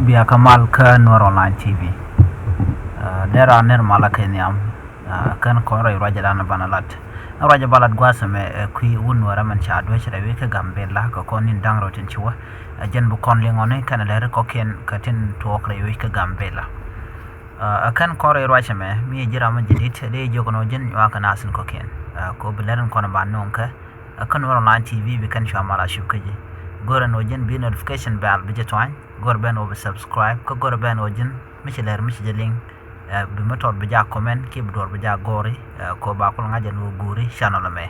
biya kamal ka Noor Online TV. Dera ner malaka niam kan ko ray raja dana banalat. Raja balat gwasame kui unwara man cha adwe chira weke gambela ko konin dangro tin chiwa. Jen bu kon lingone kan lere ko ken katin to okre weke gambela. Kan ko ray raja me mi jira man jidit de jogono jen wa kan asin ko ken. Ko bileren kono banonka kan Noor Online TV bi kan shamala shukaji. Gora no jen bi notification bell bi jetwan gor ben over subscribe ko gor ben ojen micheler micheling bi motor bi ja comment ki bdor bi ja gori ko ba ko ngaje no guri channel me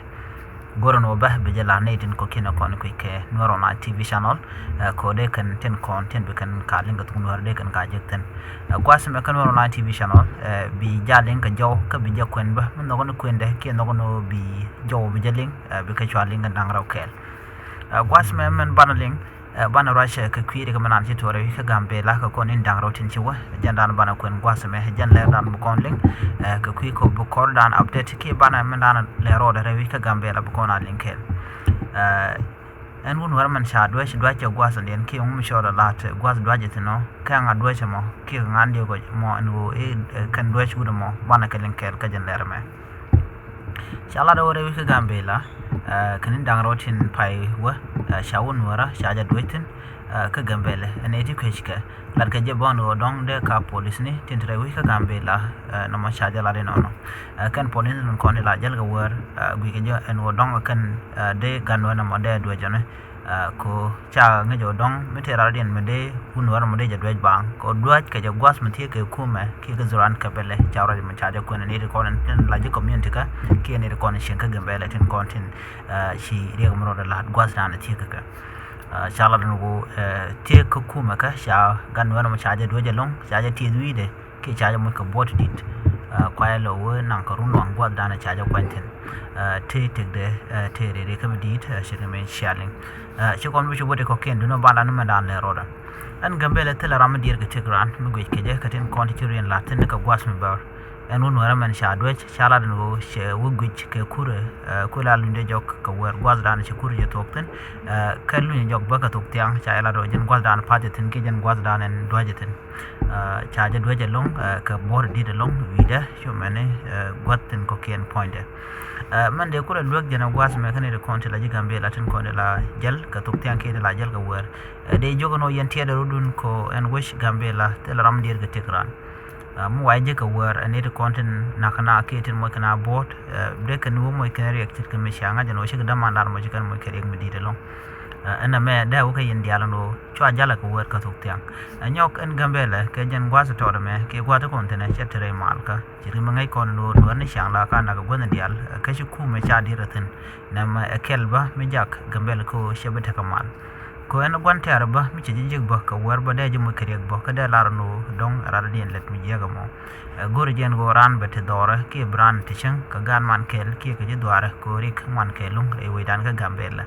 gor no ba bi jala netin ko kina kon ko ke Noor Online TV channel ko de kan ten content bi kan ka linga tun war de kan ka jekten gwas me kan Noor Online TV channel bi jalen ka jaw ka bi jakwen ba mun no kwende ki no no bi jaw bi jaling bi ka chwalinga dangraw kel gwas me men banaling bana rasha ka kwiri ka manan ci tore ka gambe la ka kon indang rotin ci wa jandan bana kon gwas me jan le dan bu kon ling ka kwi ko bu kor dan update ki bana men dan le ro da rewi ka gambe la bu kon a linkel en won war man sha do ci do ci gwas len ki mu shoda lat gwas do je tino ka nga do ci mo ki ngande ko mo no kan do ci mo bana ka linkel ka jan le me shala do rewi ka gambe la kanin dang rotin pai wa shawun wara shaja duitin ka gambele ane ti kweshka lar ka jebon o dong de ka police ni tintre wi ka gambela no ma shaja la no kan police non kon la jal ga war wi ka jo en o dong kan de ganwa na mo de do jone ko cha nga jo dong metera den me de hun war mo de ja dwej bang ko dwej ka ja gwas me ti ke kuma ki ga zuran ka bele chawra ma chaja ko ne de kon la ji community ka ki ne de kon shen ka gambele tin kontin shi re ga mo da la gwas na ti ka shala no go ti ka kuma ka sha ganwa na ma chaja do ja long chaja ti wi de ki chaja mo ka bot dit kwa lo wo nan ka run wang gwa da na chaja kwantin te de te re ka dit shi me shaling shi kon bi wote ko ken duno bala no dan le roda an gambele tela ram dir ke tigran mu gwe ke je katin kontirin la tin ka gwas me bar en won wara man sha do shala no she wo gwe ke kure ko la lunde jok ka wer gwas dan shi kure je tokten ka lunde jok ba ka tok tiang cha la do jen gwas dan pa je tin ke jen gwas dan en do je tin cha je do je long ka bor di de long vida sho mane gwatin ko ken point man de kula luak jana gwas me kane de konti la jigambe la tin konde la jel ka tok tiang ke de la jel ga wer de jogono yente de rudun ko en wish gambe la tel ram dir ga tikran mu waje ka wer ane de kontin nakana ke tin mo kana bot de kan wo mo kana react ka me shanga jano shi ga man dar mo jikan mo kere mi de long ana me da wo ka yin diala no chwa jala ka wer ka tok tiang anyok en gambele ke jen gwas to de me ke gwa to kontene chetre mal ka jiri mangai kon no do ne shangla ka na ga gona dial ka shi ku me cha diratin na ma kelba me jak gambele ko shebata kamal ko en gwante arba mi ci jig ba ka wer ba de mo kere ba ka de lar no dong rar dien let mi jega mo gor jen go ran ba te dora ke bran te chen ka gan man kel ke ka ji dwara ko rik man kelung e we dan ka gambele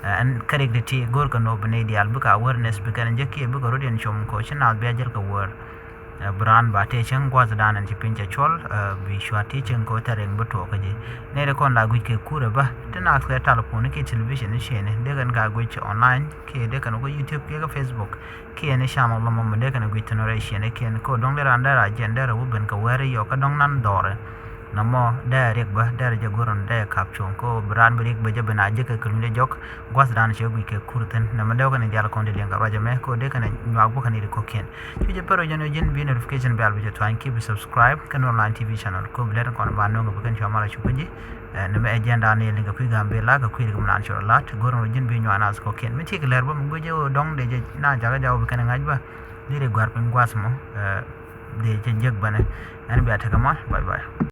and correctity gor ka no bne dial bu ka awareness bu kan je ke bu ko rodien chom ko china be jel ka wer brand ba te chen gwa dan an pinche chol bi shwa te chen ko tereng bu to ka je ne re kon la gu ke kure ba tana ka telephone ke television ni shene de kan ga gu online ke de kan go youtube ke ga facebook ke ne channel lo mo de kan gu generation ke ko dong le ran da agenda ru ben ka wer yo ka dong nan dore namo direct ba daraja goron da caption ko brand break ba jabana je ka kulunde jok gwas dan she gu ke kurten nama daw kan dial kon de lenga roja me ko de kan nyaw bu kan ri ko ken je pero jeno jen bi notification bell bi to an keep subscribe kan Online TV channel ko bler kon ba no ko kan chamala chukuji nama agenda ne linga ku gambe la ka ku ri man shor lat goron jen bi nyaw anas ko ken mi ti kler ba mu je dong de je na jaga jaw bi kan ngaj ba dire gwar pen gwas mo de je jeg bane an bi ataka ma bye bye